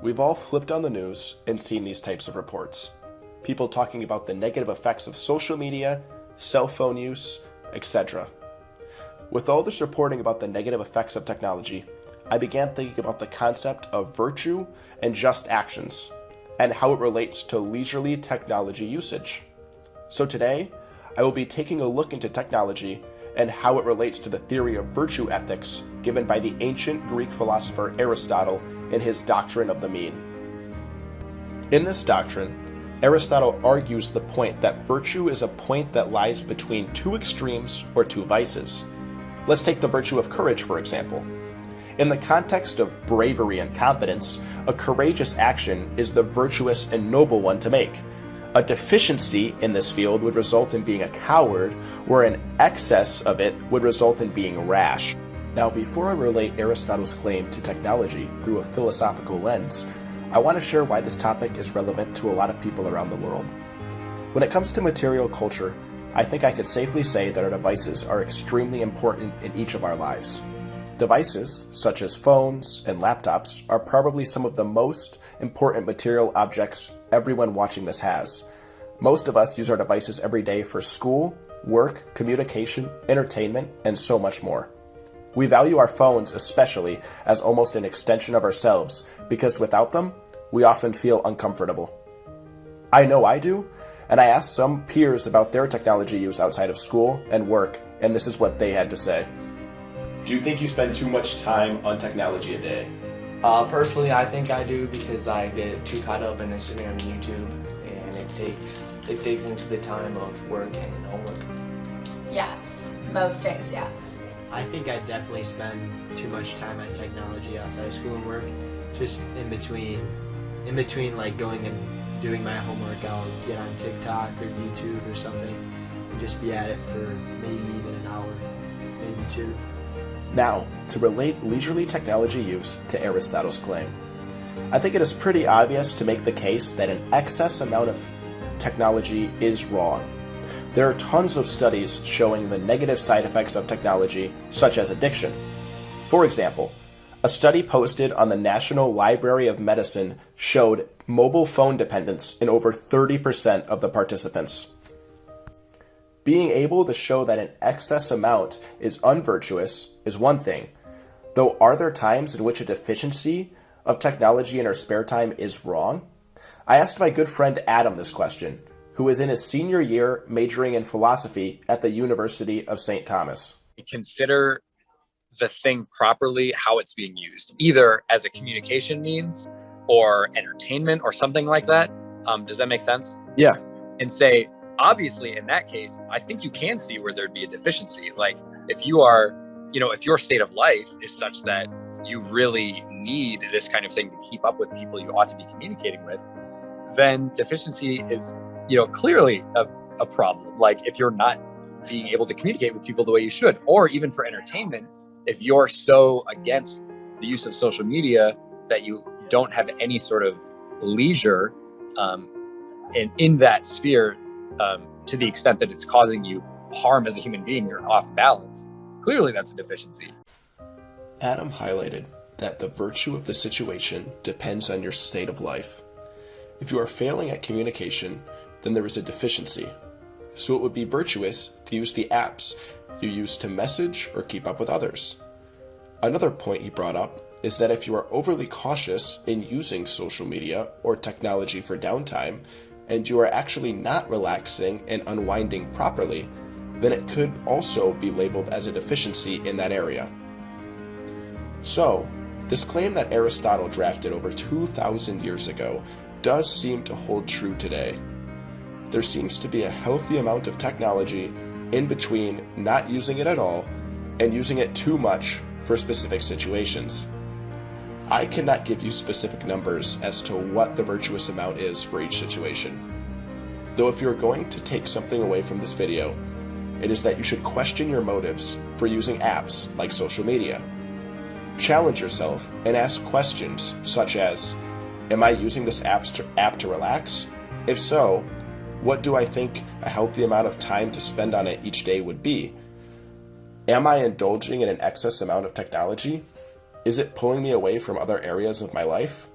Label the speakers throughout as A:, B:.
A: We've all flipped on the news and seen these types of reports. People talking about the negative effects of social media, cell phone use, etc. With all this reporting about the negative effects of technology, I began thinking about the concept of virtue and just actions, and how it relates to leisurely technology usage. So today, I will be taking a look into technology and how it relates to the theory of virtue ethics given by the ancient Greek philosopher Aristotle in his Doctrine of the Mean. In this doctrine, Aristotle argues the point that virtue is a point that lies between two extremes or two vices. Let's take the virtue of courage, for example. In the context of bravery and confidence, a courageous action is the virtuous and noble one to make. A deficiency in this field would result in being a coward, where an excess of it would result in being rash. Now, before I relate Aristotle's claim to technology through a philosophical lens, I want to share why this topic is relevant to a lot of people around the world. When it comes to material culture, I think I could safely say that our devices are extremely important in each of our lives. Devices, such as phones and laptops, are probably some of the most important material objects everyone watching this has. Most of us use our devices every day for school, work, communication, entertainment, and so much more. We value our phones especially as almost an extension of ourselves because without them, we often feel uncomfortable. I know I do, and I asked some peers about their technology use outside of school and work, and this is what they had to say. Do you think you spend too much time on technology a day?
B: Personally, I think I do because I get too caught up in Instagram and YouTube, and it takes into the time of work and homework.
C: Yes, most days, yes.
D: I think I definitely spend too much time on technology outside of school and work. Just in between like going and doing my homework, I'll get on TikTok or YouTube or something and just be at it for maybe even an hour, maybe two.
A: Now, to relate leisurely technology use to Aristotle's claim. I think it is pretty obvious to make the case that an excess amount of technology is wrong. There are tons of studies showing the negative side effects of technology, such as addiction. For example, a study posted on the National Library of Medicine showed mobile phone dependence in over 30% of the participants. Being able to show that an excess amount is unvirtuous is one thing, though are there times in which a deficiency of technology in our spare time is wrong? I asked my good friend Adam this question, who is in his senior year majoring in philosophy at the University of St. Thomas.
E: Consider the thing properly, how it's being used, either as a communication means or entertainment or something like that. Does that make sense?
A: Yeah.
E: And say, obviously, in that case, I think you can see where there'd be a deficiency. Like if you are, if your state of life is such that you really need this kind of thing to keep up with people you ought to be communicating with, then deficiency is, clearly a problem. Like if you're not being able to communicate with people the way you should, or even for entertainment, if you're so against the use of social media that you don't have any sort of leisure in that sphere, to the extent that it's causing you harm as a human being, you're off balance. Clearly that's a deficiency.
A: Adam highlighted that the virtue of the situation depends on your state of life. If you are failing at communication, then there is a deficiency. So it would be virtuous to use the apps you use to message or keep up with others. Another point he brought up is that if you are overly cautious in using social media or technology for downtime, and you are actually not relaxing and unwinding properly, then it could also be labeled as a deficiency in that area. So, this claim that Aristotle drafted over 2,000 years ago does seem to hold true today. There seems to be a healthy amount of technology in between not using it at all and using it too much for specific situations. I cannot give you specific numbers as to what the virtuous amount is for each situation. Though if you're going to take something away from this video, it is that you should question your motives for using apps like social media. Challenge yourself and ask questions such as, am I using this app to relax? If so, what do I think a healthy amount of time to spend on it each day would be? Am I indulging in an excess amount of technology? Is it pulling me away from other areas of my life?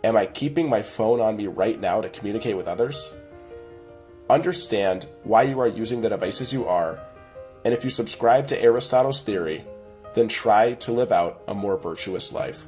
A: Am I keeping my phone on me right now to communicate with others? Understand why you are using the devices you are, and if you subscribe to Aristotle's theory, then try to live out a more virtuous life.